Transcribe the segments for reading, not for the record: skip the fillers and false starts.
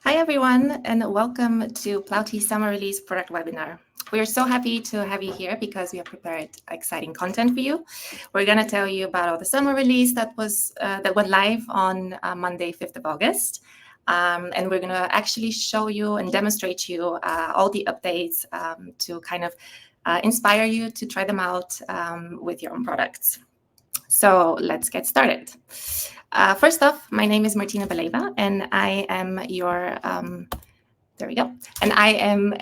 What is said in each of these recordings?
Hi, everyone, and welcome to Plauti Summer Release Product Webinar. We are so happy to have you here because we have prepared exciting content for you. We're going to tell you about all the summer release that went live on Monday, 5th of August. And we're going to actually show you and demonstrate you all the updates to kind of inspire you to try them out with your own products. So let's get started. First off, my name is Martina Beleva, and I am your, there we go. And I am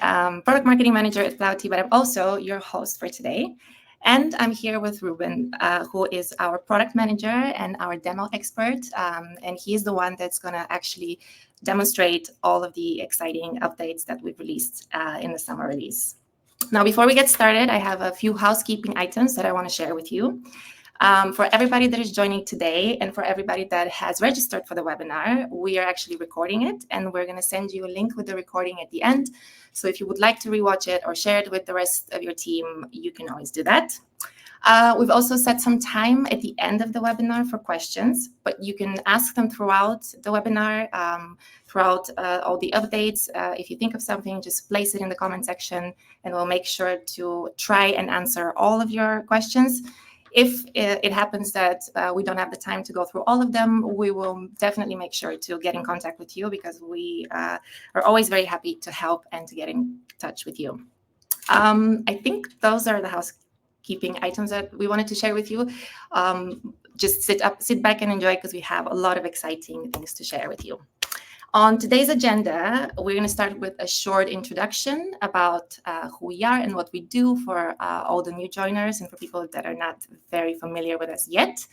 product marketing manager at Plauti, but I'm also your host for today. And I'm here with Ruben, who is our product manager and our demo expert. And he is the one that's going to actually demonstrate all of the exciting updates that we've released in the summer release. Now, before we get started, I have a few housekeeping items that I want to share with you. For everybody that is joining today and for everybody that has registered for the webinar, we are actually recording it, and we're going to send you a link with the recording at the end. So if you would like to rewatch it or share it with the rest of your team, you can always do that. We've also set some time at the end of the webinar for questions, but you can ask them throughout the webinar, throughout all the updates. If you think of something, just place it in the comment section, and we'll make sure to try and answer all of your questions. If it happens that we don't have the time to go through all of them, we will definitely make sure to get in contact with you because we are always very happy to help and to get in touch with you. I think those are the housekeeping items that we wanted to share with you. Just sit back and enjoy because we have a lot of exciting things to share with you. On today's agenda, we're going to start with a short introduction about who we are and what we do for all the new joiners and for people that are not very familiar with us yet.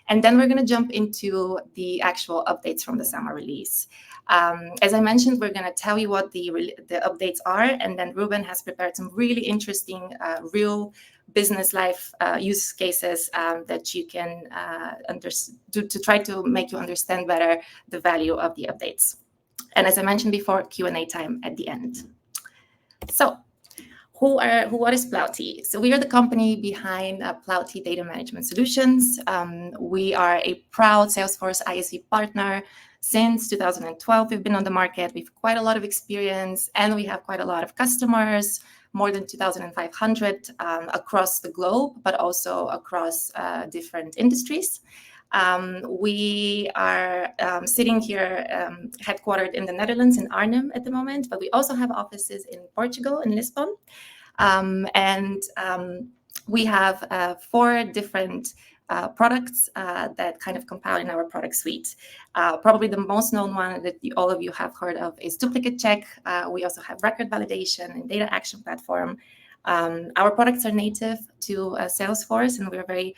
And then we're going to jump into the actual updates from the summer release. As I mentioned, we're going to tell you what the updates are, and then Ruben has prepared some really interesting real business life use cases that you can do to try to make you understand better the value of the updates. And as I mentioned before, Q&A time at the end. So what is Plauti? So we are the company behind Plauti Data Management Solutions. We are a proud Salesforce ISV partner. Since 2012, we've been on the market. We have quite a lot of experience, and we have quite a lot of customers, more than 2,500 across the globe, but also across different industries. We are sitting here headquartered in the Netherlands in Arnhem at the moment, but we also have offices in Portugal, in Lisbon. We have 4 different products that kind of compile in our product suite. Probably the most known one that all of you have heard of is Duplicate Check. We also have Record Validation and Data Action Platform. Our products are native to Salesforce, and we're very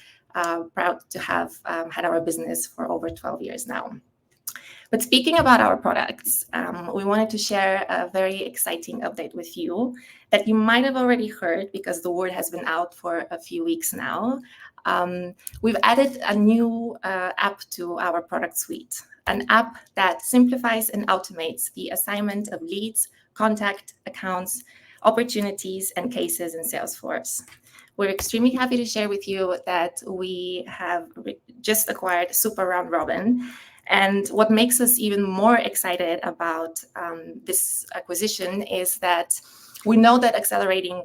proud to have had our business for over 12 years now. But speaking about our products, we wanted to share a very exciting update with you that you might have already heard because the word has been out for a few weeks now. We've added a new app to our product suite, an app that simplifies and automates the assignment of leads, contact, accounts, opportunities, and cases in Salesforce. We're extremely happy to share with you that we have just acquired Super Round Robin. And what makes us even more excited about this acquisition is that we know that accurate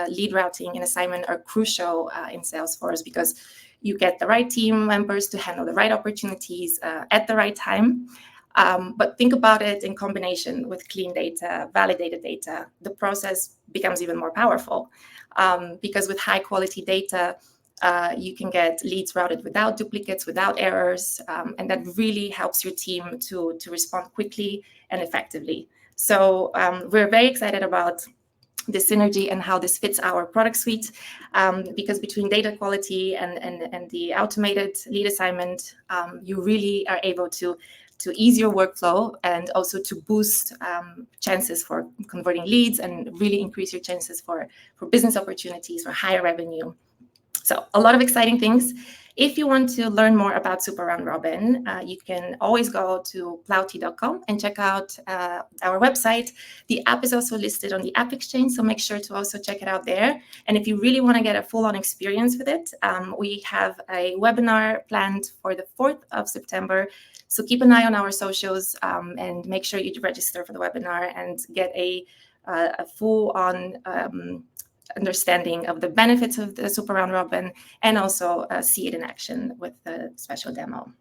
lead routing and assignment are crucial in Salesforce because you get the right team members to handle the right opportunities at the right time. But think about it in combination with clean data, validated data. The process becomes even more powerful because with high quality data, you can get leads routed without duplicates, without errors, and that really helps your team to respond quickly and effectively. So we're very excited about the synergy and how this fits our product suite, because between data quality and the automated lead assignment, you really are able to ease your workflow and also to boost chances for converting leads and really increase your chances for business opportunities, for higher revenue. So a lot of exciting things. If you want to learn more about Super Round Robin, you can always go to plauti.com and check out our website. The app is also listed on the App Exchange, so make sure to also check it out there. And if you really want to get a full-on experience with it, we have a webinar planned for the 4th of September. So keep an eye on our socials and make sure you register for the webinar and get a full-on understanding of the benefits of the Super Round Robin, and also see it in action with a special demo.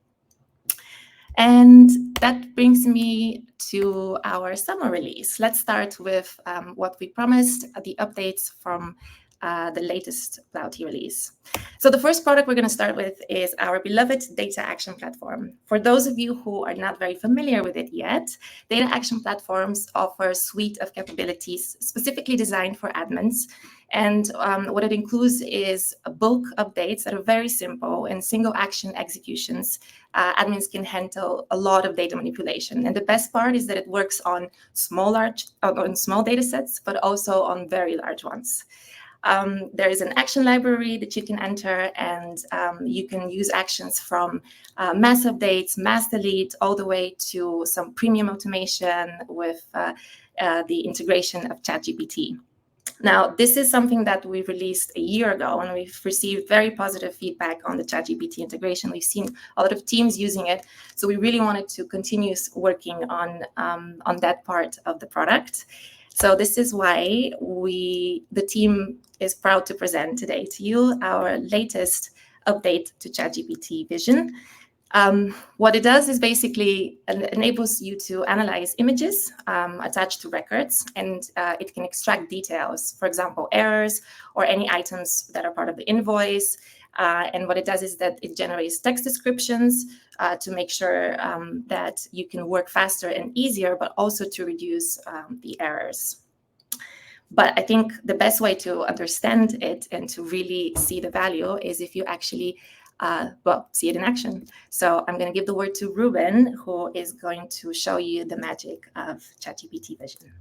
And that brings me to our summer release. Let's start with what we promised, the updates from the latest Plauti release. So the first product we're going to start with is our beloved Data Action Platform. For those of you who are not very familiar with it yet, Data Action Platforms offer a suite of capabilities specifically designed for admins. And what it includes is bulk updates that are very simple and single action executions. Admins can handle a lot of data manipulation. And the best part is that it works on small data sets, but also on very large ones. There is an action library that you can enter, and you can use actions from mass updates, mass delete, all the way to some premium automation with the integration of ChatGPT. Now, this is something that we released a year ago, and we've received very positive feedback on the ChatGPT integration. We've seen a lot of teams using it, so we really wanted to continue working on that part of the product. So this is why the team is proud to present today to you our latest update to ChatGPT Vision. What it does is basically enables you to analyze images attached to records, and it can extract details, for example, errors or any items that are part of the invoice. And what it does is that it generates text descriptions to make sure that you can work faster and easier, but also to reduce the errors. But I think the best way to understand it and to really see the value is if you actually see it in action. So I'm going to give the word to Ruben, who is going to show you the magic of ChatGPT Vision.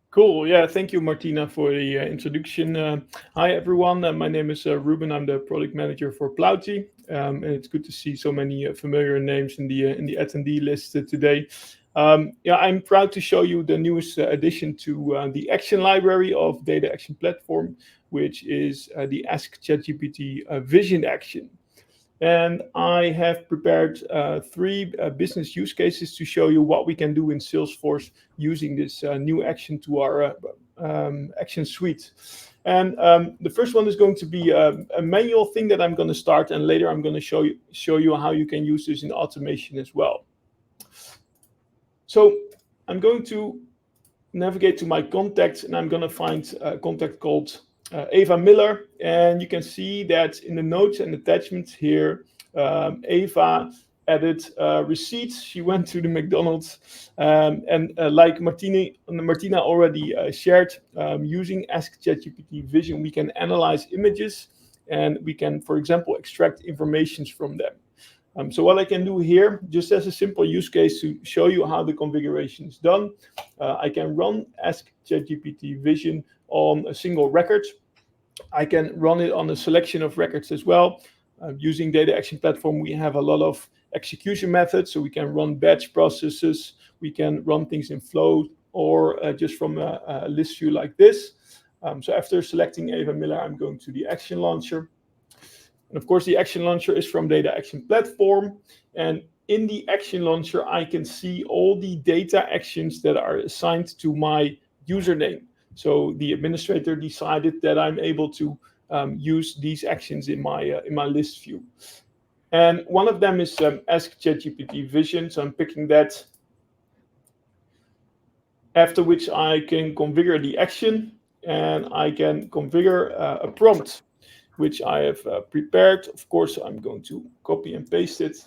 Cool. Yeah, thank you, Martina, for the introduction. Hi, everyone. My name is Ruben. I'm the product manager for Plauti, and it's good to see so many familiar names in the attendee list today. I'm proud to show you the newest addition to the action library of Data Action Platform, which is the Ask ChatGPT Vision action. And I have prepared 3 business use cases to show you what we can do in Salesforce using this new action to our action suite. And the first one is going to be a manual thing that I'm going to start, and later I'm going to show you how you can use this in automation as well. So I'm going to navigate to my contacts, and I'm going to find a contact called Eva Miller, and you can see that in the notes and attachments here, Eva added receipts. She went to the McDonald's, and like Martina already shared, using Ask ChatGPT Vision, we can analyze images, and we can, for example, extract information from them. So what I can do here, just as a simple use case to show you how the configuration is done, I can run Ask ChatGPT Vision on a single record. I can run it on a selection of records as well. Using Data Action Platform, we have a lot of execution methods, so we can run batch processes, we can run things in flow, or just from a list view like this. So after selecting Eva Miller, I'm going to the Action Launcher. And of course, the Action Launcher is from Data Action Platform. And in the Action Launcher, I can see all the data actions that are assigned to my username. So the administrator decided that I'm able to use these actions in my list view. And one of them is Ask ChatGPT Vision. So I'm picking that. After which I can configure the action, and I can configure a prompt, which I have prepared. Of course, I'm going to copy and paste it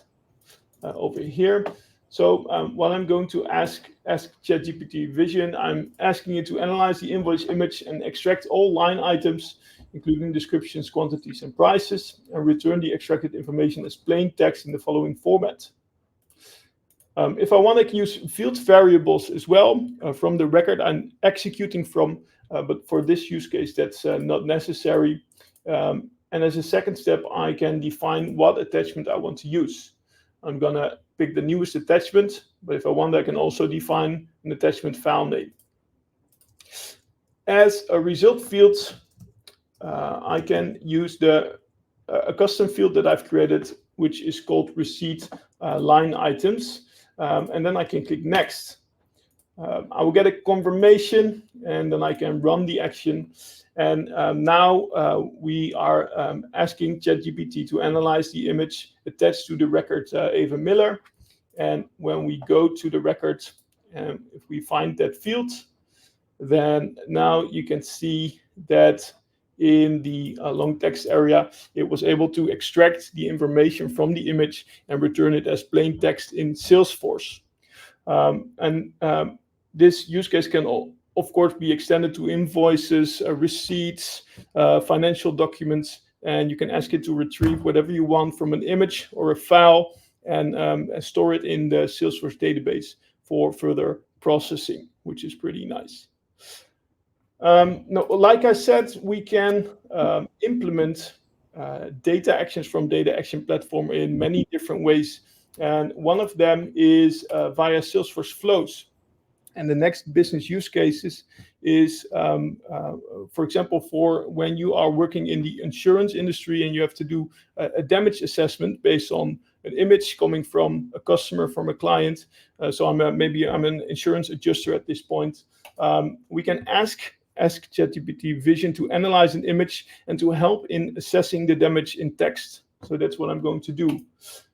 over here. So what I'm going to ask ChatGPT Vision, I'm asking it to analyze the invoice image and extract all line items, including descriptions, quantities, and prices, and return the extracted information as plain text in the following format. If I want to use field variables as well from the record I'm executing from, but for this use case, that's not necessary. And as a second step, I can define what attachment I want to use. I'm going to pick the newest attachment, but if I want, I can also define an attachment file name. As a result field, I can use a custom field that I've created, which is called receipt line items. And then I can click next. I will get a confirmation, and then I can run the action. And now we are asking ChatGPT to analyze the image attached to the record Eva Miller. And when we go to the record, if we find that field, then now you can see that in the long text area, it was able to extract the information from the image and return it as plain text in Salesforce. This use case can, of course, be extended to invoices, receipts, financial documents, and you can ask it to retrieve whatever you want from an image or a file and store it in the Salesforce database for further processing, which is pretty nice. Now, like I said, we can implement data actions from Data Action Platform in many different ways. And one of them is via Salesforce flows. And the next business use cases is, for example, for when you are working in the insurance industry and you have to do a damage assessment based on an image coming from a customer, from a client. So maybe I'm an insurance adjuster at this point. We can ask ChatGPT Vision to analyze an image and to help in assessing the damage in text. So that's what I'm going to do.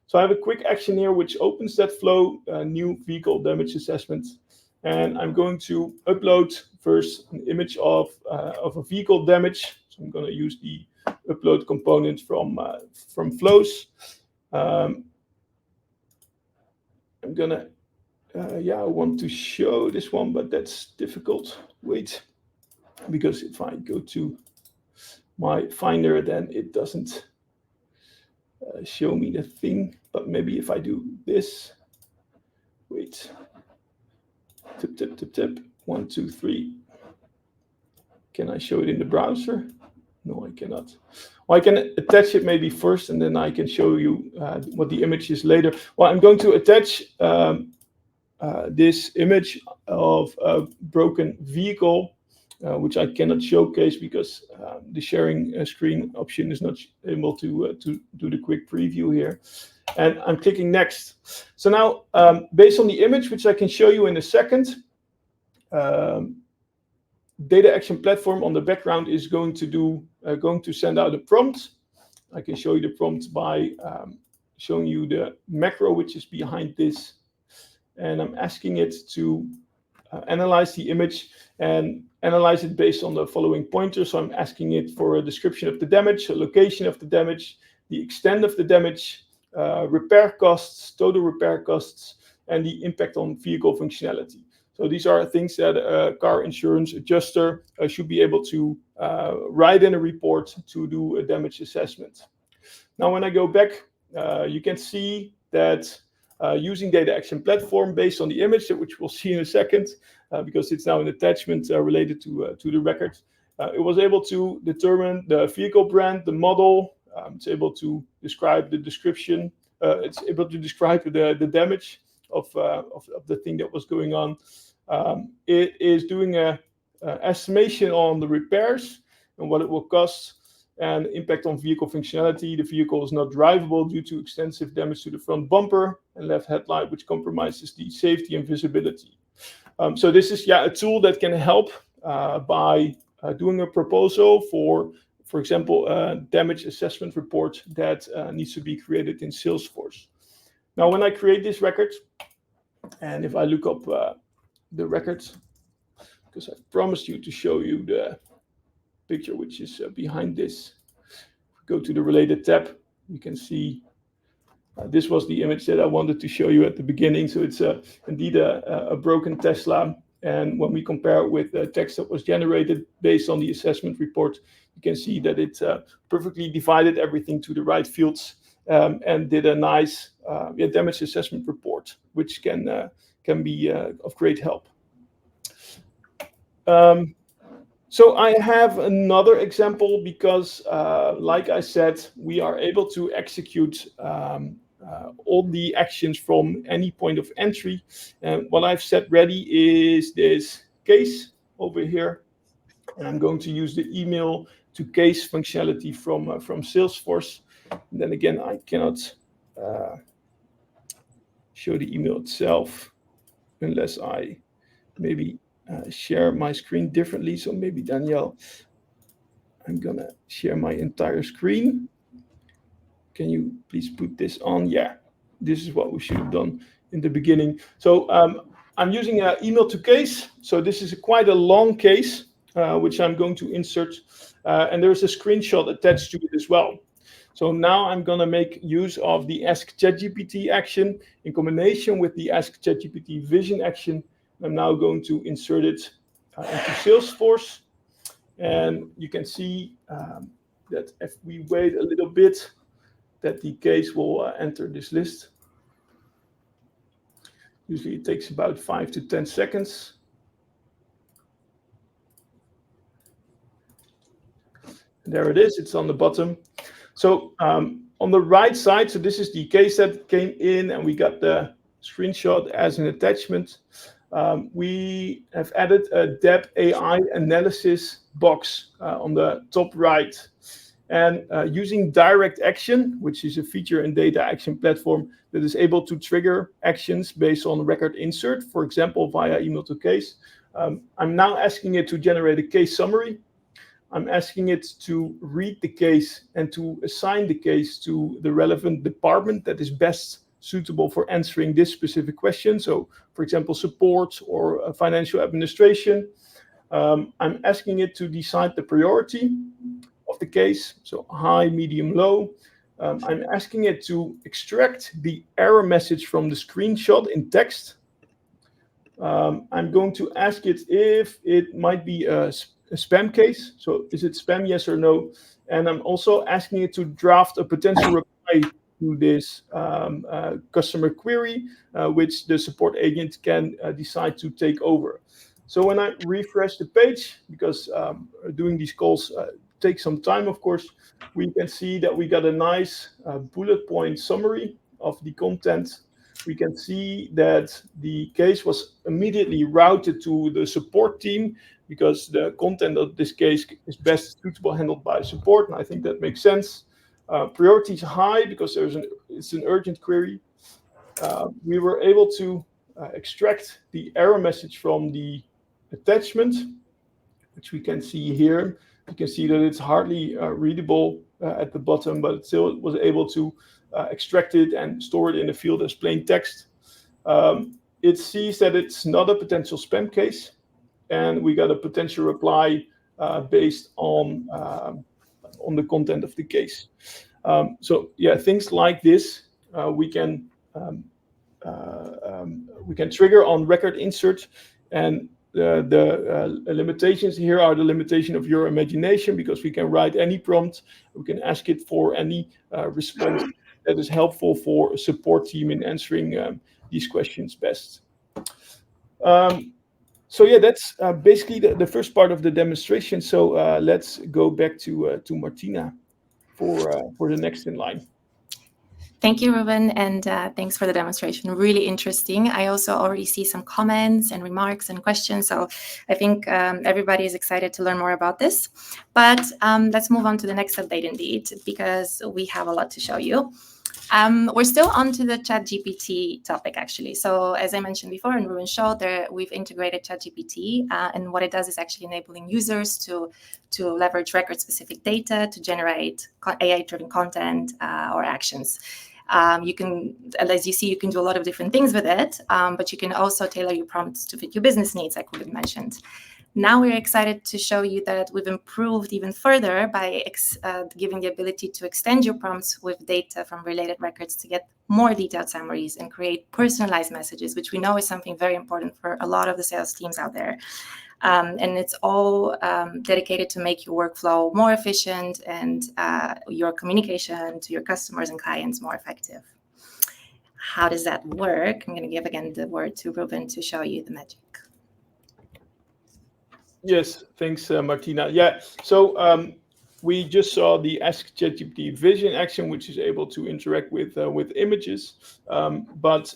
So I have a quick action here which opens that flow, new vehicle damage assessment. And I'm going to upload first an image of a vehicle damage. So I'm going to use the upload component from flows. I'm going to, I want to show this one, but that's difficult. Wait, because if I go to my Finder, then it doesn't show me the thing. But maybe if I do this, wait. Tip. 1, 2, 3. Can I show it in the browser? No, I cannot. Well, I can attach it maybe first, and then I can show you what the image is later. Well, I'm going to attach this image of a broken vehicle, which I cannot showcase because the sharing screen option is not able to do the quick preview here. And I'm clicking next. So now, based on the image, which I can show you in a second, Data Action Platform on the background is going to send out a prompt. I can show you the prompt by showing you the macro which is behind this, and I'm asking it to analyze the image and analyze it based on the following pointers. So I'm asking it for a description of the damage, a location of the damage, the extent of the damage, repair costs, total repair costs, and the impact on vehicle functionality. So these are things that a car insurance adjuster should be able to write in a report to do a damage assessment. Now, when I go back, you can see that using Data Action Platform based on the image, which we'll see in a second, because it's now an attachment related to the record, it was able to determine the vehicle brand, the model. It's able to describe the description. It's able to describe the damage of the thing that was going on. It is doing an estimation on the repairs and what it will cost, and impact on vehicle functionality. The vehicle is not drivable due to extensive damage to the front bumper and left headlight, which compromises the safety and visibility. So this is a tool that can help by doing a proposal for example, a damage assessment report that needs to be created in Salesforce. Now, when I create this record, and if I look up the records, because I promised you to show you the picture which is behind this. Go to the related tab, you can see this was the image that I wanted to show you at the beginning. So it's indeed a broken Tesla. And when we compare it with the text that was generated based on the assessment report, you can see that it perfectly divided everything to the right fields and did a nice damage assessment report, which can be of great help. So I have another example because, like I said, we are able to execute all the actions from any point of entry. And what I've set ready is this case over here. And I'm going to use the email to case functionality from Salesforce. And then again, I cannot show the email itself unless I maybe share my screen differently. So maybe Danielle, I'm gonna share my entire screen. Can you please put this on? Yeah, this is what we should have done in the beginning. So I'm using an email to case. So this is quite a long case, which I'm going to insert. And there's a screenshot attached to it as well. So now I'm going to make use of the Ask ChatGPT action in combination with the Ask ChatGPT Vision action. I'm now going to insert it into Salesforce. And you can see that if we wait a little bit, that the case will enter this list. Usually it takes about 5 to 10 seconds. And there it is, it's on the bottom. So on the right side, so this is the case that came in and we got the screenshot as an attachment. We have added a DEP AI analysis box on the top right. And using direct action, which is a feature in data action platform that is able to trigger actions based on record insert, for example, via email to case. I'm now asking it to generate a case summary. I'm asking it to read the case and to assign the case to the relevant department that is best suitable for answering this specific question. So, for example, support or financial administration. I'm asking it to decide the priority of the case, so high, medium, low. I'm asking it to extract the error message from the screenshot in text. I'm going to ask it if it might be a spam case. So is it spam, yes or no? And I'm also asking it to draft a potential reply to this customer query, which the support agent can decide to take over. So when I refresh the page, because doing these calls takes some time, of course, we can see that we got a nice bullet point summary of the content. We can see that the case was immediately routed to the support team because the content of this case is best suitable handled by support, and I think that makes sense. Priority is high because it's an urgent query. We were able to extract the error message from the attachment, which we can see here. You can see that it's hardly readable at the bottom, but it still was able to extract it and store it in a field as plain text. It sees that it's not a potential spam case, and we got a potential reply based on the content of the case. So yeah, things like this we can trigger on record insert, and the limitations here are the limitation of your imagination, because we can write any prompt, we can ask it for any response that is helpful for a support team in answering these questions best. So yeah, that's basically the first part of the demonstration. So let's go back to Martina for the next in line. Thank you, Ruben, and thanks for the demonstration. Really interesting. I also already see some comments and remarks and questions, so I think everybody is excited to learn more about this. But let's move on to the next update indeed, because we have a lot to show you. We're still on to the ChatGPT topic, actually. So as I mentioned before, and Ruben showed, we've integrated ChatGPT, and what it does is actually enabling users to leverage record-specific data to generate AI-driven content or actions. You can, as you see, you can do a lot of different things with it, but you can also tailor your prompts to fit your business needs, like Ruben mentioned. Now we're excited to show you that we've improved even further by giving the ability to extend your prompts with data from related records to get more detailed summaries and create personalized messages, which we know is something very important for a lot of the sales teams out there. And it's all dedicated to make your workflow more efficient and your communication to your customers and clients more effective. How does that work? I'm going to give again the word to Ruben to show you the magic. Yes, thanks, Martina. Yeah, so we just saw the Ask ChatGPT Vision action, which is able to interact with images. But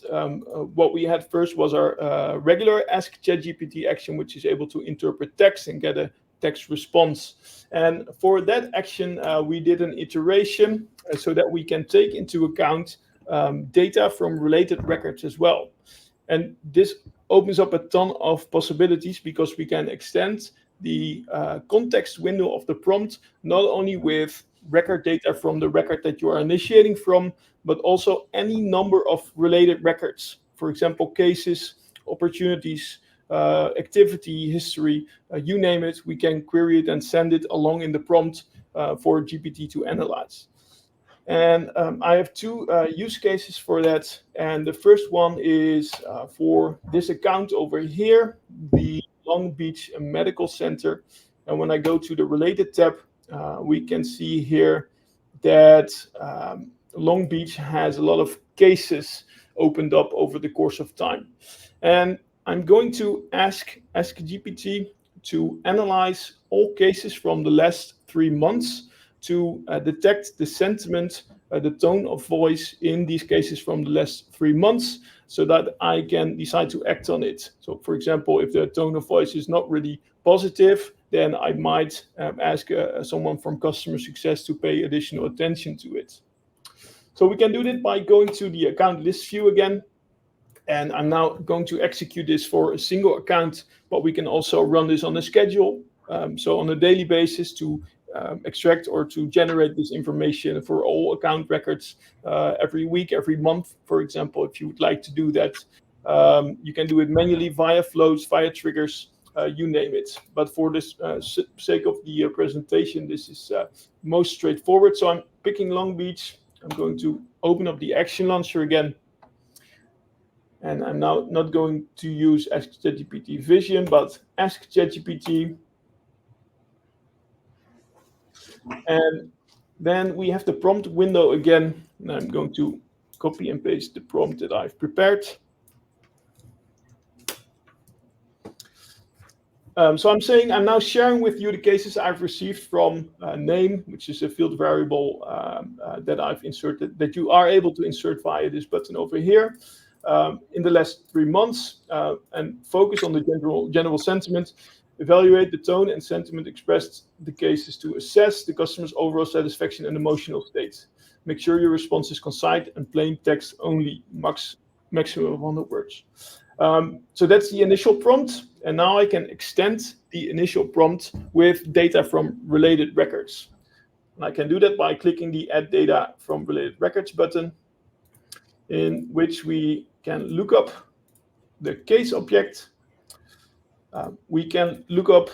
what we had first was our regular Ask ChatGPT action, which is able to interpret text and get a text response. And for that action, we did an iteration so that we can take into account data from related records as well. And this opens up a ton of possibilities because we can extend the context window of the prompt not only with record data from the record that you are initiating from, but also any number of related records. For example, cases, opportunities, activity history, you name it, we can query it and send it along in the prompt for GPT to analyze. And I have two use cases for that. And the first one is for this account over here, the Long Beach Medical Center. And when I go to the related tab, we can see here that Long Beach has a lot of cases opened up over the course of time. And I'm going to ask GPT to analyze all cases from the last 3 months to detect the sentiment, the tone of voice in these cases from the last 3 months so that I can decide to act on it. So, for example, if the tone of voice is not really positive, then I might ask someone from customer success to pay additional attention to it. So we can do that by going to the account list view again. And I'm now going to execute this for a single account, but we can also run this on a schedule. So on a daily basis to extract or to generate this information for all account records every week, every month, for example, if you would like to do that. You can do it manually via flows, via triggers, you name it. But for this sake of the presentation, this is most straightforward. So I'm picking Long Beach. I'm going to open up the action launcher again. And I'm now not going to use Ask ChatGPT Vision, but Ask ChatGPT. And then we have the prompt window again. And I'm going to copy and paste the prompt that I've prepared. So I'm saying I'm now sharing with you the cases I've received from name, which is a field variable that I've inserted, that you are able to insert via this button over here. In the last 3 months, and focus on the general sentiment, evaluate the tone and sentiment expressed the cases to assess the customer's overall satisfaction and emotional state. Make sure your response is concise and plain text only, maximum of 100 words. So that's the initial prompt, and now I can extend the initial prompt with data from related records. And I can do that by clicking the Add Data from Related Records button, in which we can look up the case object. We can look up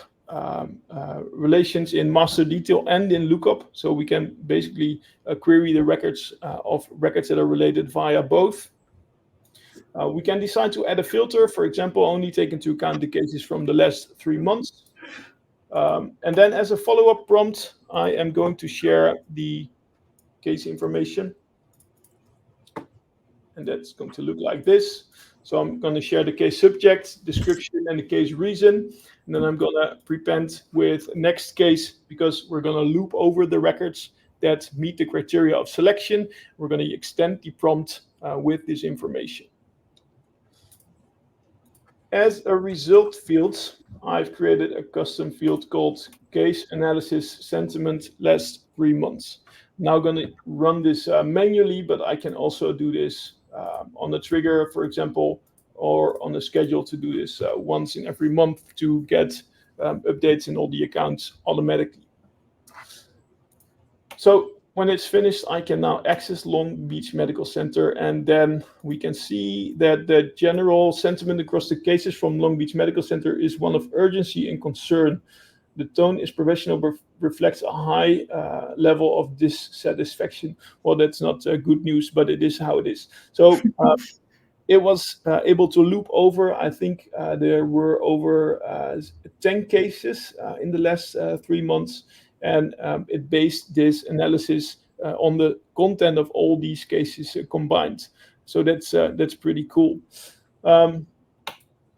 relations in master detail and in lookup. So we can basically query the records of records that are related via both. We can decide to add a filter, for example, only take into account the cases from the last 3 months. And then as a follow-up prompt, I am going to share the case information. And that's going to look like this. So I'm going to share the case subject, description, and the case reason. And then I'm going to prepend with next case because we're going to loop over the records that meet the criteria of selection. We're going to extend the prompt with this information. As a result field, I've created a custom field called Case Analysis Sentiment Last 3 months. Now I'm going to run this manually, but I can also do this on a trigger, for example, or on a schedule to do this once in every month to get updates in all the accounts automatically. So when it's finished, I can now access Long Beach Medical Center, and then we can see that the general sentiment across the cases from Long Beach Medical Center is one of urgency and concern. The tone is professional, but reflects a high level of dissatisfaction. Well, that's not good news, but it is how it is. So it was able to loop over. I think there were over 10 cases in the last 3 months. And it based this analysis on the content of all these cases combined. So that's pretty cool.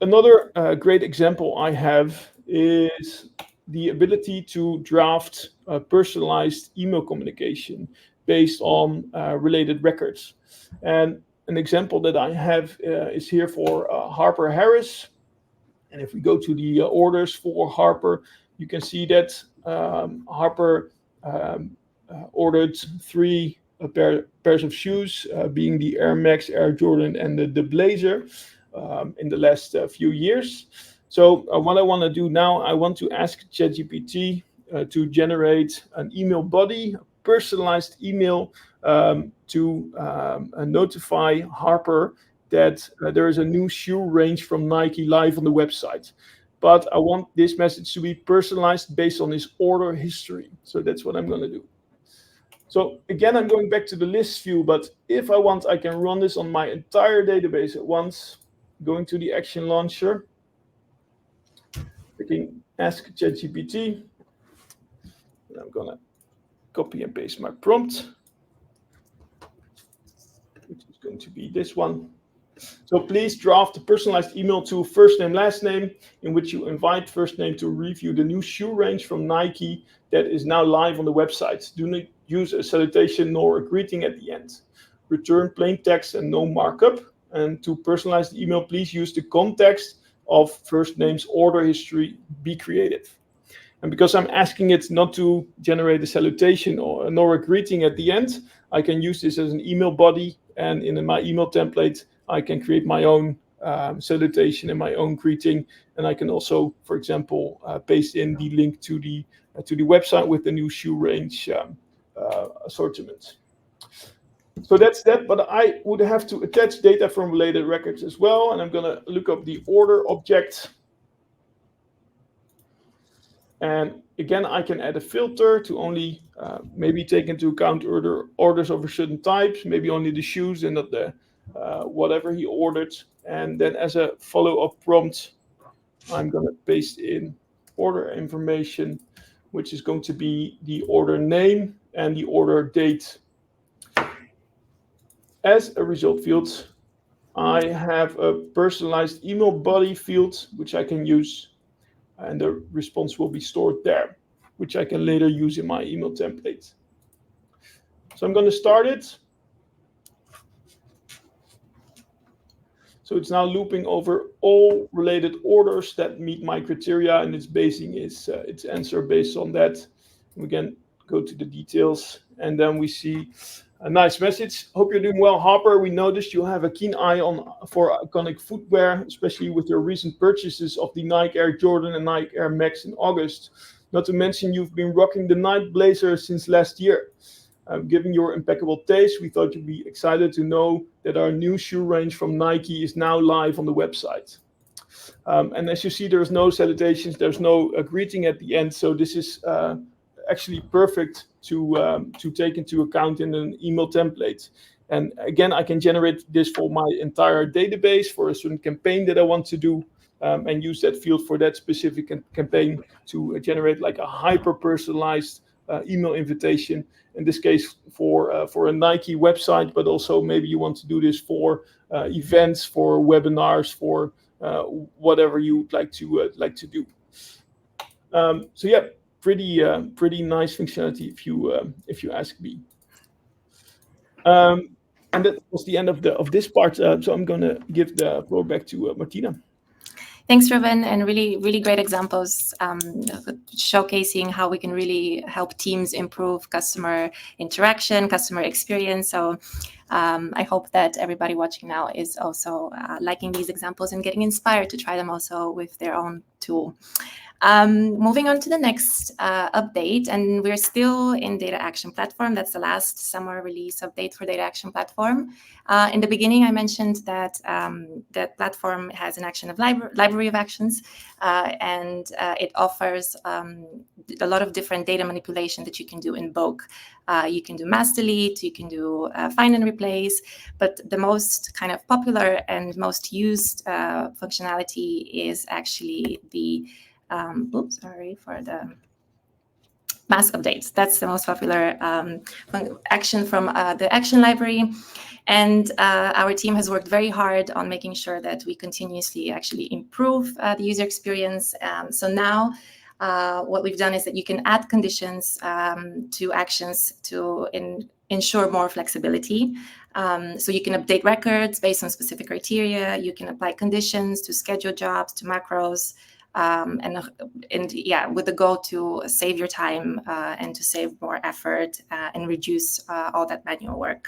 Another great example I have is the ability to draft personalized email communication based on related records. And an example that I have is here for Harper Harris. And if we go to the orders for Harper, you can see that Harper ordered 3 pairs of shoes, being the Air Max, Air Jordan, and the Blazer in the last few years. So what I want to do now, I want to ask ChatGPT to generate an email body, a personalized email to notify Harper that there is a new shoe range from Nike live on the website. But I want this message to be personalized based on his order history. So that's what I'm going to do. So again, I'm going back to the list view, but if I want, I can run this on my entire database at once. Going to the action launcher, clicking Ask ChatGPT. And I'm going to copy and paste my prompt, which is going to be this one. So please draft a personalized email to first name, last name, in which you invite first name to review the new shoe range from Nike that is now live on the website. Do not use a salutation nor a greeting at the end. Return plain text and no markup. And to personalize the email, please use the context of first name's order history. Be creative. And because I'm asking it not to generate a salutation nor a greeting at the end, I can use this as an email body. And in my email template, I can create my own salutation and my own greeting. And I can also, for example, paste in the link to the website with the new shoe range assortment. So that's that, but I would have to attach data from related records as well. And I'm going to look up the order object. And again, I can add a filter to only maybe take into account orders of a certain types, maybe only the shoes and not the whatever he ordered. And then as a follow-up prompt, I'm going to paste in order information, which is going to be the order name and the order date. As a result field, I have a personalized email body field, which I can use, and the response will be stored there, which I can later use in my email template. So I'm going to start it. So it's now looping over all related orders that meet my criteria, and it's basing its answer based on that. We can go to the details, and then we see a nice message. Hope you're doing well, Harper. We noticed you have a keen eye for iconic footwear, especially with your recent purchases of the Nike Air Jordan and Nike Air Max in August. Not to mention you've been rocking the Nike Blazer since last year. Given your impeccable taste, we thought you'd be excited to know that our new shoe range from Nike is now live on the website. And as you see, there's no salutations, there's no greeting at the end. So this is actually perfect to take into account in an email template. And again, I can generate this for my entire database for a certain campaign that I want to do, and use that field for that specific campaign to generate like a hyper-personalized email invitation. In this case, for a Nike website, but also maybe you want to do this for events, for webinars, for whatever you would like to do. So yeah, pretty nice functionality if you ask me. And that was the end of this part. So I'm going to give the floor back to Martina. Thanks, Ruben, and really, really great examples showcasing how we can really help teams improve customer interaction, customer experience. So I hope that everybody watching now is also liking these examples and getting inspired to try them also with their own tool. Moving on to the next update, and we're still in Data Action Platform. That's the last summer release update for Data Action Platform. In the beginning, I mentioned that that platform has an action of library of actions, and it offers a lot of different data manipulation that you can do in bulk. You can do mass delete, you can do find and replace, but the most kind of popular and most used functionality is actually the oops, sorry for the mass updates. That's the most popular action from the action library. And our team has worked very hard on making sure that we continuously actually improve the user experience. So now what we've done is that you can add conditions to actions to ensure more flexibility. So you can update records based on specific criteria. You can apply conditions to schedule jobs, to macros, and yeah, with the goal to save your time and to save more effort and reduce all that manual work.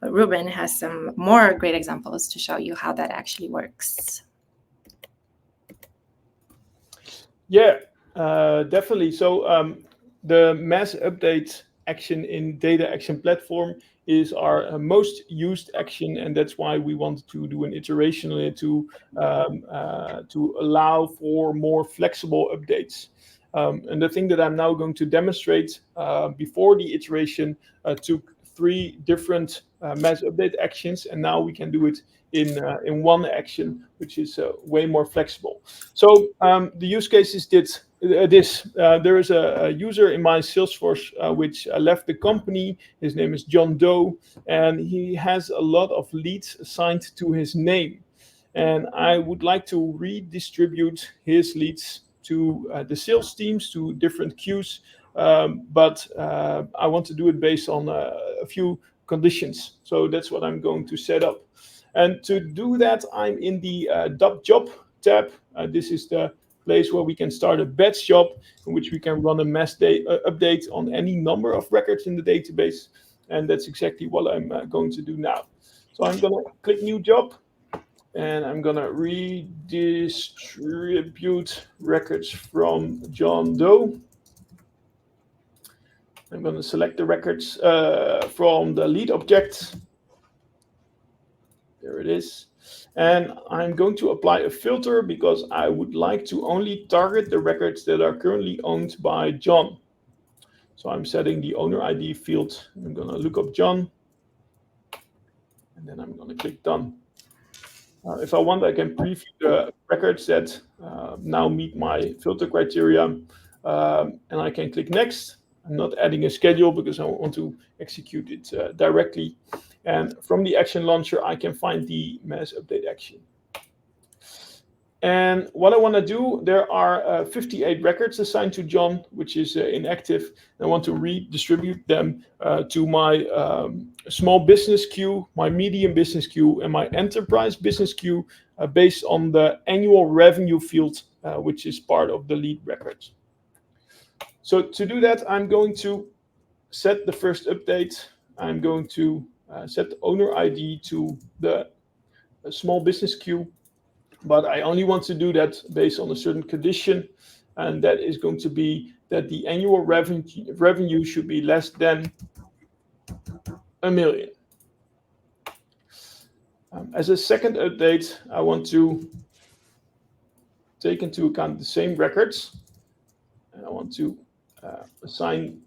But Ruben has some more great examples to show you how that actually works. Yeah, definitely. So the mass update action in Data Action Platform is our most used action, and that's why we wanted to do an iteration on it to allow for more flexible updates. And the thing that I'm now going to demonstrate before the iteration took 3 different mass update actions, and now we can do it in one action, which is way more flexible. So the use case is this. There is a user in my Salesforce which left the company. His name is John Doe, and he has a lot of leads assigned to his name. And I would like to redistribute his leads to the sales teams, to different queues, but I want to do it based on a few conditions. So that's what I'm going to set up. And to do that, I'm in the .job tab. This is the place where we can start a batch job in which we can run a mass update on any number of records in the database. And that's exactly what I'm going to do now. So I'm going to click New Job, and I'm going to redistribute records from John Doe. I'm going to select the records from the lead object. There it is. And I'm going to apply a filter because I would like to only target the records that are currently owned by John. So I'm setting the owner ID field. I'm going to look up John. And then I'm going to click Done. If I want, I can preview the records that now meet my filter criteria. And I can click Next. I'm not adding a schedule because I want to execute it directly. And from the action launcher, I can find the mass update action. And what I want to do, there are 58 records assigned to John, which is inactive. I want to redistribute them to my small business queue, my medium business queue, and my enterprise business queue based on the annual revenue field, which is part of the lead records. So to do that, I'm going to set the first update. I'm going to set the owner ID to the small business queue, but I only want to do that based on a certain condition, and that is going to be that the annual revenue should be less than $1 million. As a second update, I want to take into account the same records, and I want to assign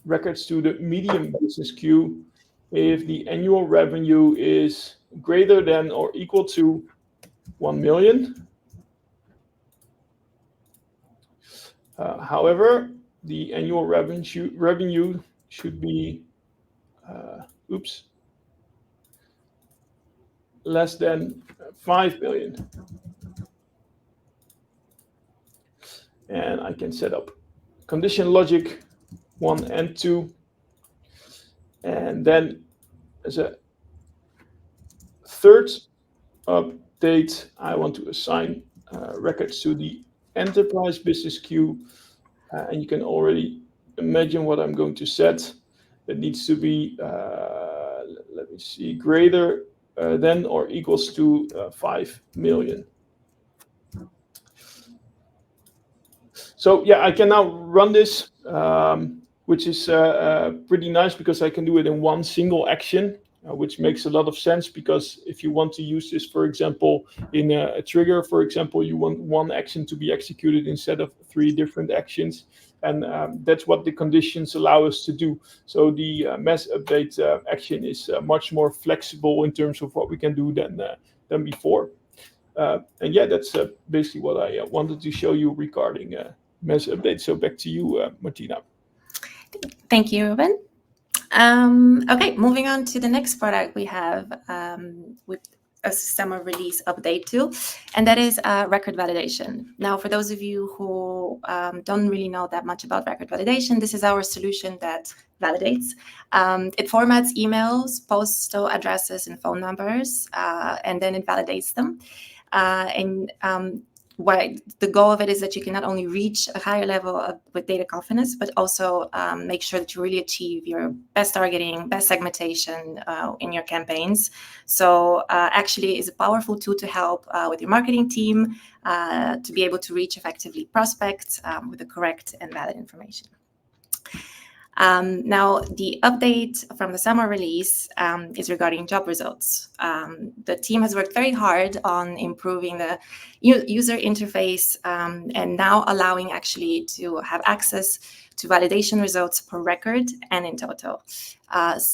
records to the medium business queue if the annual revenue is greater than or equal to 1 million. However, the annual revenue should be less than 5 million. And I can set up condition logic 1 and 2. And then as a third update, I want to assign records to the enterprise business queue. And you can already imagine what I'm going to set. It needs to be, let me see, greater than or equals to 5 million. So yeah, I can now run this, which is pretty nice because I can do it in one single action, which makes a lot of sense because if you want to use this, for example, in a trigger, for example, you want one action to be executed instead of 3 different actions. And that's what the conditions allow us to do. So the mass update action is much more flexible in terms of what we can do than before. And yeah, that's basically what I wanted to show you regarding mass update. So back to you, Martina. Thank you, Ruben. Okay, moving on to the next product we have with a summer release update too, and that is record validation. Now, for those of you who don't really know that much about record validation, this is our solution that validates. It formats emails, postal addresses, and phone numbers, and then it validates them. Why the goal of it is that you can not only reach a higher level with data confidence, but also make sure that you really achieve your best targeting, best segmentation in your campaigns. So actually is a powerful tool to help with your marketing team to be able to reach effectively prospects with the correct and valid information. Now, the update from the summer release is regarding job results. The team has worked very hard on improving the user interface and now allowing actually to have access to validation results per record and in total.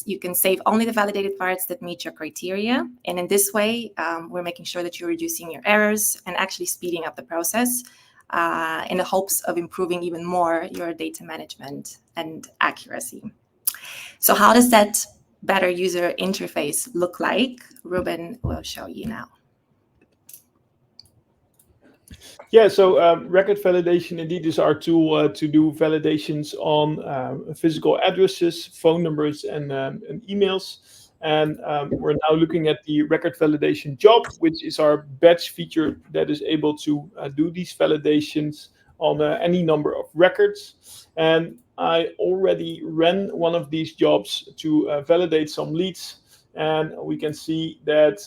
You can save only the validated parts that meet your criteria. And in this way, we're making sure that you're reducing your errors and actually speeding up the process in the hopes of improving even more your data management and accuracy. So how does that better user interface look like? Ruben will show you now. Yeah, so record validation indeed is our tool to do validations on physical addresses, phone numbers, and emails. And we're now looking at the record validation job, which is our batch feature that is able to do these validations on any number of records. And I already ran one of these jobs to validate some leads. And we can see that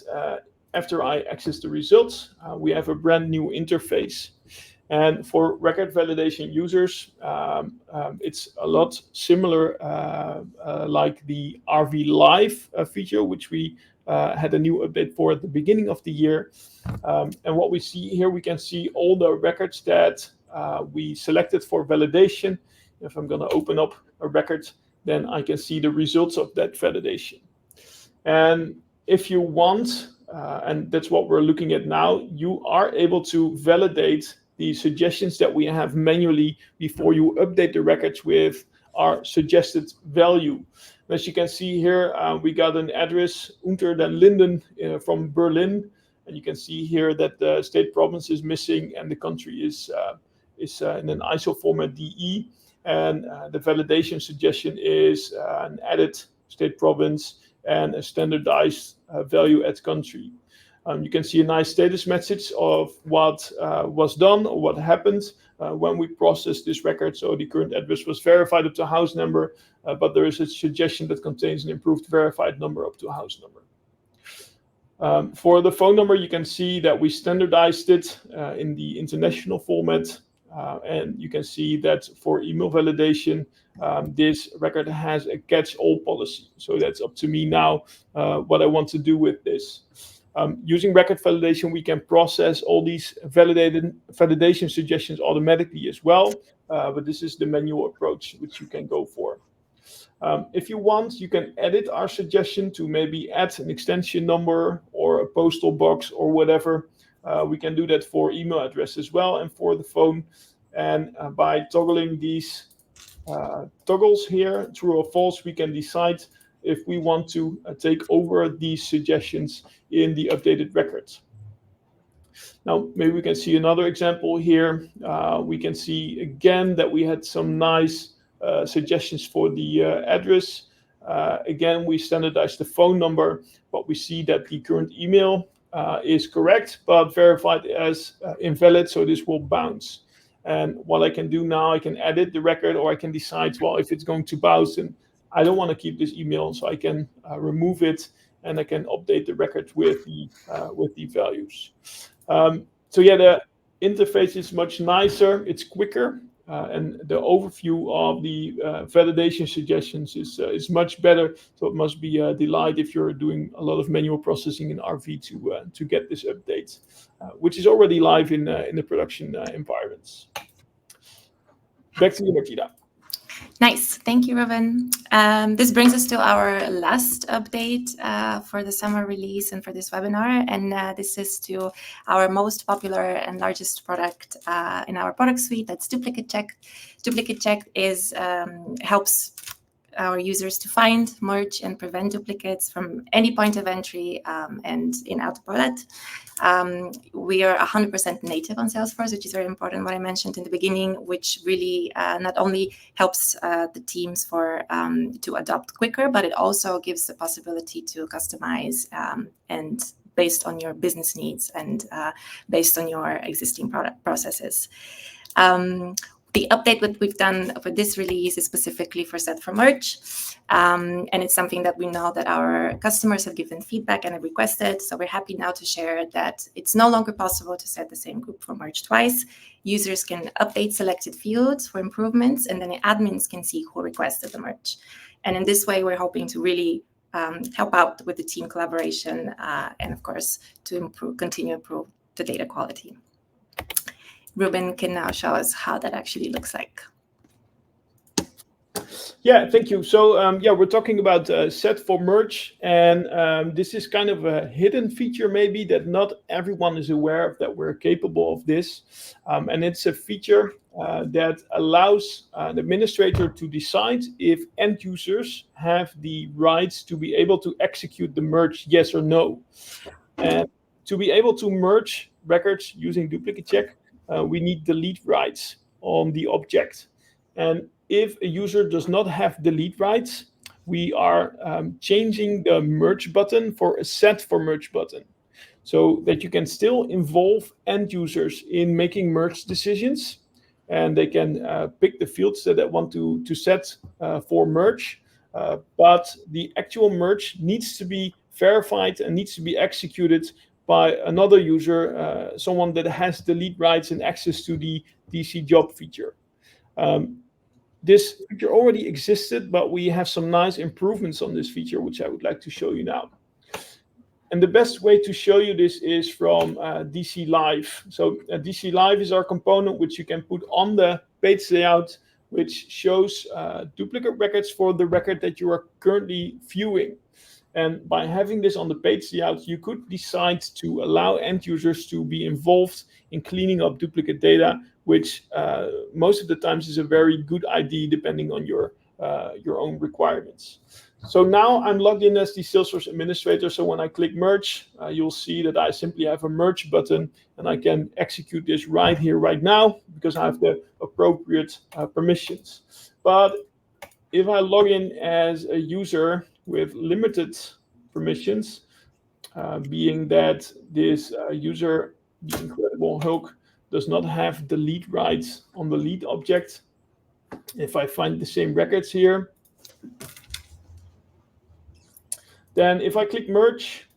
after I access the results, we have a brand new interface. And for record validation users, it's a lot similar like the RV Live feature, which we had a new update for at the beginning of the year. And what we see here, we can see all the records that we selected for validation. If I'm going to open up a record, then I can see the results of that validation. And if you want, and that's what we're looking at now, you are able to validate the suggestions that we have manually before you update the records with our suggested value. As you can see here, we got an address, Unter den Linden, from Berlin. And you can see here that the state province is missing and the country is in an ISO format DE. And the validation suggestion is an added state province and a standardized value at country. You can see a nice status message of what was done or what happened when we processed this record. So the current address was verified up to house number, but there is a suggestion that contains an improved verified number up to house number. For the phone number, you can see that we standardized it in the international format. And you can see that for email validation, this record has a catch-all policy. So that's up to me now what I want to do with this. Using record validation, we can process all these validation suggestions automatically as well. But this is the manual approach which you can go for. If you want, you can edit our suggestion to maybe add an extension number or a postal box or whatever. We can do that for email address as well and for the phone. And by toggling these toggles here, true or false, we can decide if we want to take over these suggestions in the updated records. Now, maybe we can see another example here. We can see again that we had some nice suggestions for the address. Again, we standardized the phone number, but we see that the current email is correct, but verified as invalid, so this will bounce. And what I can do now, I can edit the record, or I can decide, well, if it's going to bounce, and I don't want to keep this email, so I can remove it, and I can update the record with the values. So yeah, the interface is much nicer, it's quicker, and the overview of the validation suggestions is much better. So it must be a delight if you're doing a lot of manual processing in RV to get this update, which is already live in the production environments. Back to you, Martina. Nice. Thank you, Ruben. This brings us to our last update for the summer release and for this webinar. And this is to our most popular and largest product in our product suite. That's Duplicate Check. Duplicate Check helps our users to find, merge, and prevent duplicates from any point of entry and in out product. We are 100% native on Salesforce, which is very important, what I mentioned in the beginning, which really not only helps the teams to adopt quicker, but it also gives the possibility to customize and based on your business needs and based on your existing product processes. The update that we've done for this release is specifically for set for merge. And it's something that we know that our customers have given feedback and have requested. So we're happy now to share that it's no longer possible to set the same group for merge twice. Users can update selected fields for improvements, and then the admins can see who requested the merge. And in this way, we're hoping to really help out with the team collaboration and, of course, to continue to improve the data quality. Ruben can now show us how that actually looks like. Yeah, thank you. So we're talking about set for merge, and this is kind of a hidden feature maybe that not everyone is aware of, that we're capable of this. And it's a feature that allows the administrator to decide if end users have the rights to be able to execute the merge, yes or no. And to be able to merge records using duplicate check, we need delete rights on the object. And if a user does not have delete rights, we are changing the merge button for a set for merge button, so that you can still involve end users in making merge decisions, and they can pick the fields that they want to set for merge. But the actual merge needs to be verified and needs to be executed by another user, someone that has delete rights and access to the DC job feature. This feature already existed, but we have some nice improvements on this feature, which I would like to show you now. And the best way to show you this is from DC Live. So DC Live is our component which you can put on the page layout, which shows duplicate records for the record that you are currently viewing. And by having this on the page layout, you could decide to allow end users to be involved in cleaning up duplicate data, which most of the times is a very good idea depending on your own requirements. So now I'm logged in as the Salesforce administrator. So when I click merge, you'll see that I simply have a merge button, and I can execute this right here, right now, because I have the appropriate permissions. But if I log in as a user with limited permissions, being that this user, the Incredible Hulk, does not have delete rights on the lead object. If I find the same records here, then if I click merge,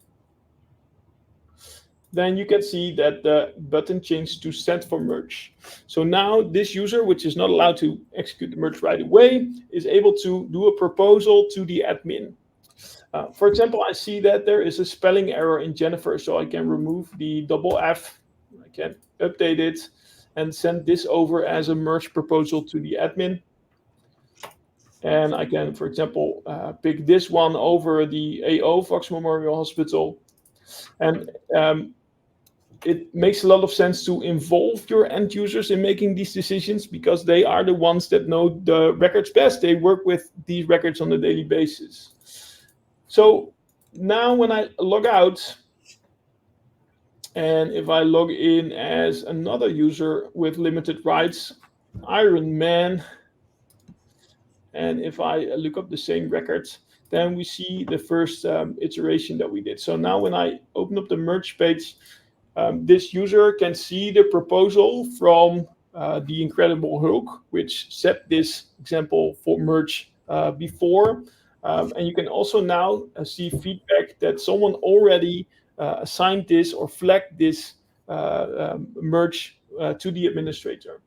then you can see that the button changed to set for merge. So now this user, which is not allowed to execute the merge right away, is able to do a proposal to the admin. For example, I see that there is a spelling error in Jennifer, so I can remove the double F, I can update it, and send this over as a merge proposal to the admin. And I can, for example, pick this one over the AO, Fox Memorial Hospital. And it makes a lot of sense to involve your end users in making these decisions, because they are the ones that know the records best. They work with these records on a daily basis. So now when I log out, and if I log in as another user with limited rights, Iron Man, and if I look up the same records, then we see the first iteration that we did. So now when I open up the merge page, this user can see the proposal from the Incredible Hulk, which set this example for merge before. And you can also now see feedback that someone already assigned this or flagged this merge to the administrator.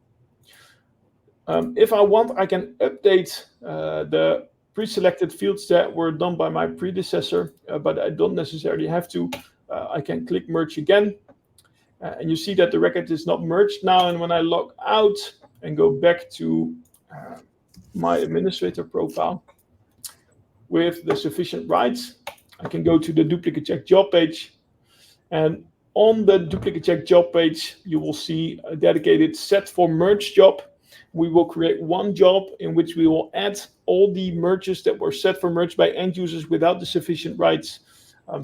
If I want, I can update the pre-selected fields that were done by my predecessor, but I don't necessarily have to. I can click merge again, and you see that the record is not merged now. And when I log out and go back to my administrator profile with the sufficient rights, I can go to the duplicate check job page. And on the duplicate check job page, you will see a dedicated set for merge job. We will create one job in which we will add all the merges that were set for merge by end users without the sufficient rights.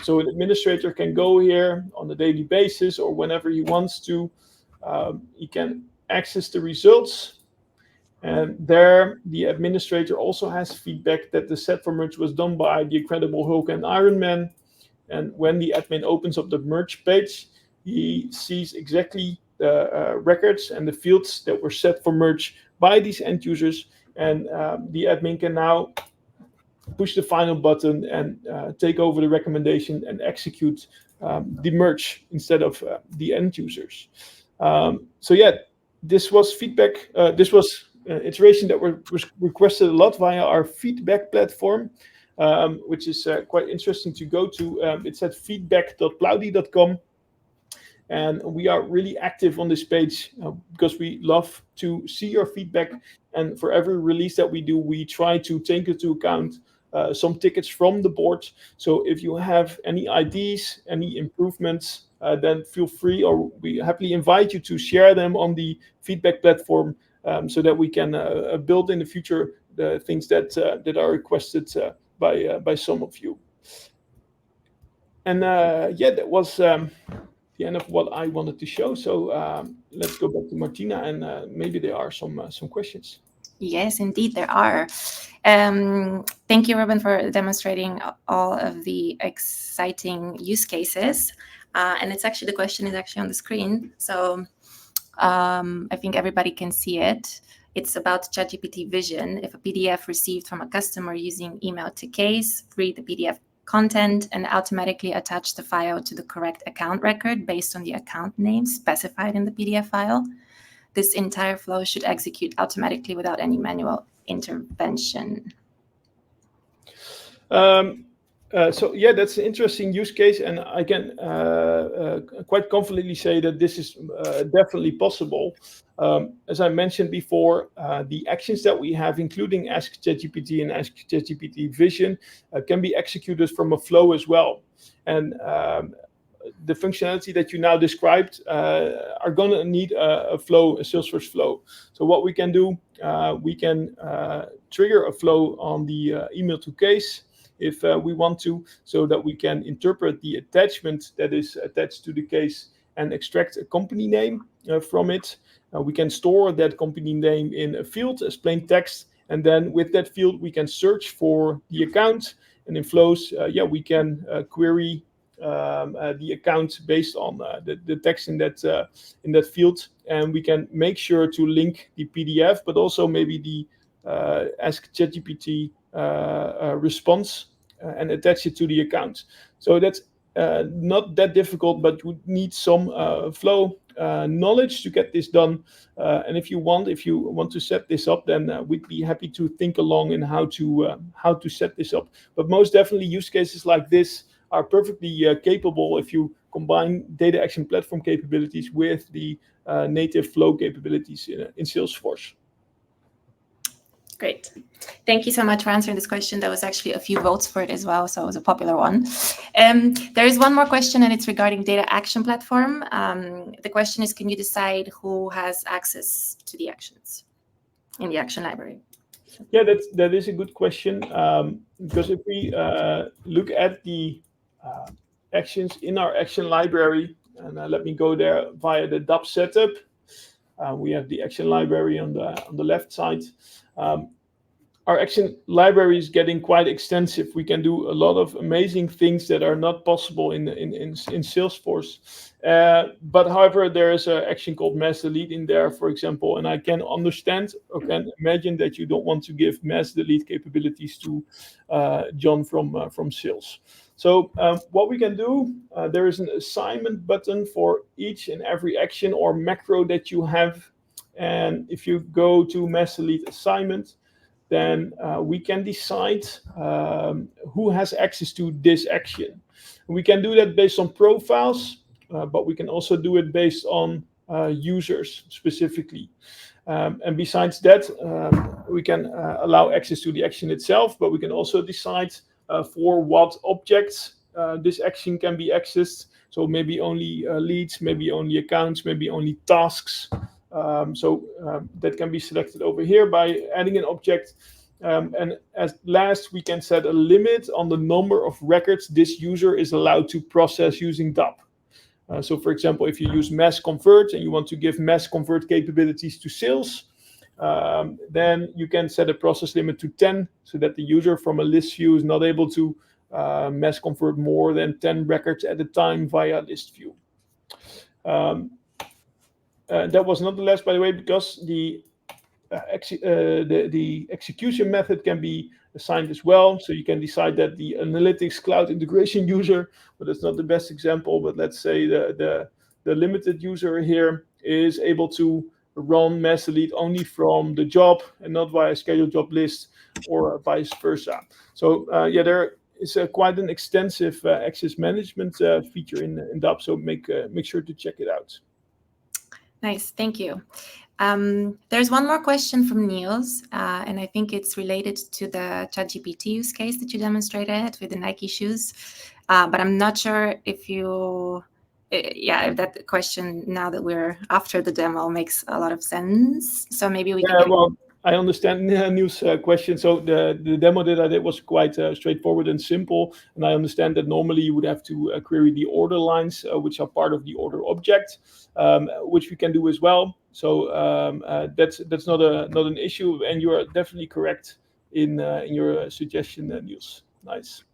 So an administrator can go here on a daily basis or whenever he wants to. He can access the results. And there, the administrator also has feedback that the set for merge was done by the Incredible Hulk and Iron Man. And when the admin opens up the merge page, he sees exactly the records and the fields that were set for merge by these end users. And the admin can now push the final button and take over the recommendation and execute the merge instead of the end users. So yeah, this was feedback. This was iteration that was requested a lot via our feedback platform, which is quite interesting to go to. It's at feedback.plauti.com. And we are really active on this page because we love to see your feedback. And for every release that we do, we try to take into account some tickets from the board. So if you have any ideas, any improvements, then feel free, or we happily invite you to share them on the feedback platform so that we can build in the future the things that are requested by some of you. And yeah, that was the end of what I wanted to show. So let's go back to Martina, and maybe there are some questions. Yes, indeed, there are. Thank you, Ruben, for demonstrating all of the exciting use cases. And it's actually, the question is actually on the screen. So I think everybody can see it. It's about ChatGPT Vision. If a PDF received from a customer using email to case, read the PDF content and automatically attach the file to the correct account record based on the account name specified in the PDF file. This entire flow should execute automatically without any manual intervention. So yeah, that's an interesting use case, and I can quite confidently say that this is definitely possible. As I mentioned before, the actions that we have, including Ask ChatGPT and Ask ChatGPT Vision, can be executed from a flow as well. And the functionality that you now described are going to need a flow, a Salesforce flow. So what we can do, we can trigger a flow on the email to case if we want to, so that we can interpret the attachment that is attached to the case and extract a company name from it. We can store that company name in a field as plain text, and then with that field we can search for the account. And in flows, yeah, we can query the account based on the text in that field, and we can make sure to link the PDF, but also maybe the Ask ChatGPT response and attach it to the account. So that's not that difficult, but you need some flow knowledge to get this done. And if you want to set this up, then we'd be happy to think along in how to set this up. But most definitely, use cases like this are perfectly capable if you combine data action platform capabilities with the native flow capabilities in Salesforce. Great. Thank you so much for answering this question. There was actually a few votes for it as well, so it was a popular one. There is one more question, and it's regarding data action platform. The question is, can you decide who has access to the actions in the action library? Yeah, that is a good question, because if we look at the actions in our action library, and let me go there via the DAP setup. We have the action library on the left side. Our action library is getting quite extensive. We can do a lot of amazing things that are not possible in Salesforce. But however, there is an action called mass delete in there, for example, and I can understand or can imagine that you don't want to give mass delete capabilities to John from sales. So what we can do, there is an assignment button for each and every action or macro that you have. And if you go to mass delete assignment, then we can decide who has access to this action. We can do that based on profiles, but we can also do it based on users specifically. And besides that, we can allow access to the action itself, but we can also decide for what objects this action can be accessed. So maybe only leads, maybe only accounts, maybe only tasks. That can be selected over here by adding an object. And at last, we can set a limit on the number of records this user is allowed to process using DAP. So for example, if you use mass convert and you want to give mass convert capabilities to sales, then you can set a process limit to 10 so that the user from a list view is not able to mass convert more than 10 records at a time via list view. That was not the last, by the way, because the execution method can be assigned as well. So you can decide that the analytics cloud integration user, but that's not the best example, but let's say the limited user here is able to run mass delete only from the job and not via scheduled job list or vice versa. So there is quite an extensive access management feature in DAP. So make sure to check it out. Nice, thank you. There's one more question from Niels, and I think it's related to the ChatGPT use case that you demonstrated with the Nike shoes. But I'm not sure if if that question, now that we're after the demo, makes a lot of sense. So maybe we can. Well, I understand Niels' question. So the demo that I did was quite straightforward and simple. And I understand that normally you would have to query the order lines, which are part of the order object, which we can do as well. So that's not an issue. And you are definitely correct in your suggestion, Niels. Nice.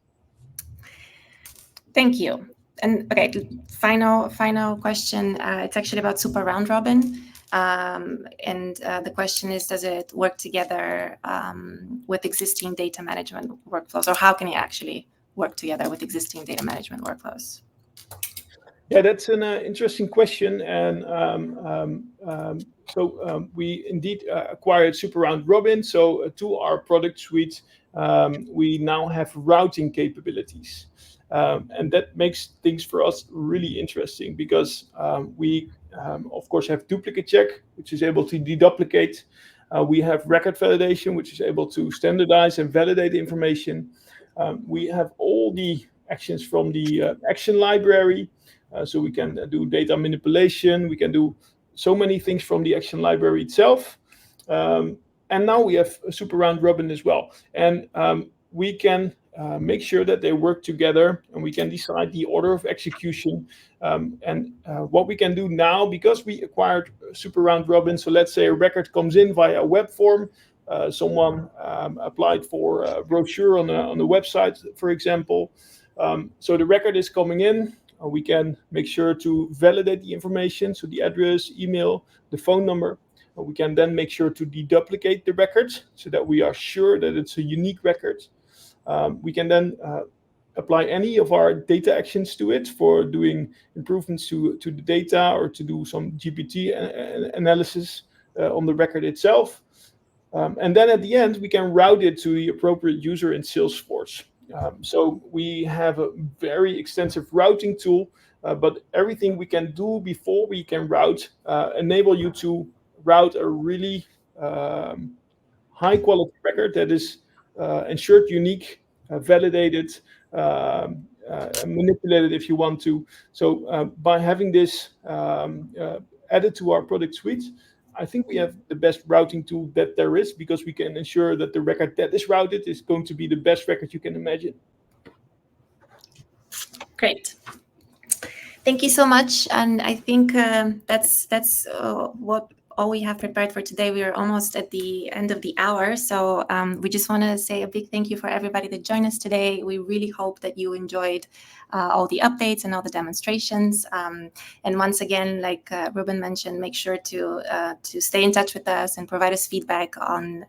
Thank you. And okay, final question. It's actually about Super Round Robin. And the question is, does it work together with existing data management workflows, or how can it actually work together with existing data management workflows? Yeah, that's an interesting question. And we indeed acquired Super Round Robin. So to our product suite, we now have routing capabilities. And that makes things for us really interesting because we, of course, have duplicate check, which is able to deduplicate. We have record validation, which is able to standardize and validate the information. We have all the actions from the action library. So we can do data manipulation. We can do so many things from the action library itself. And now we have Super Round Robin as well. And we can make sure that they work together, and we can decide the order of execution. And what we can do now, because we acquired Super Round Robin, so let's say a record comes in via a web form. Someone applied for a brochure on the website, for example. So the record is coming in. We can make sure to validate the information, so the address, email, the phone number. We can then make sure to deduplicate the record so that we are sure that it's a unique record. We can then apply any of our data actions to it for doing improvements to the data or to do some GPT analysis on the record itself. And then at the end, we can route it to the appropriate user in Salesforce. So we have a very extensive routing tool, but everything we can do before we can route enable you to route a really high quality record that is ensured unique, validated, manipulated if you want to. So by having this added to our product suite, I think we have the best routing tool that there is, because we can ensure that the record that is routed is going to be the best record you can imagine. Great. Thank you so much. And I think that's what all we have prepared for today. We are almost at the end of the hour. So we just want to say a big thank you for everybody that joined us today. We really hope that you enjoyed all the updates and all the demonstrations. And once again, like Ruben mentioned, make sure to stay in touch with us and provide us feedback on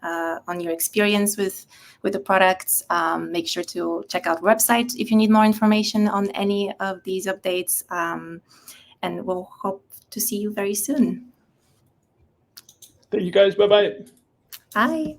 your experience with the products. Make sure to check out the website if you need more information on any of these updates. And we'll hope to see you very soon. Thank you guys. Bye-bye. Bye.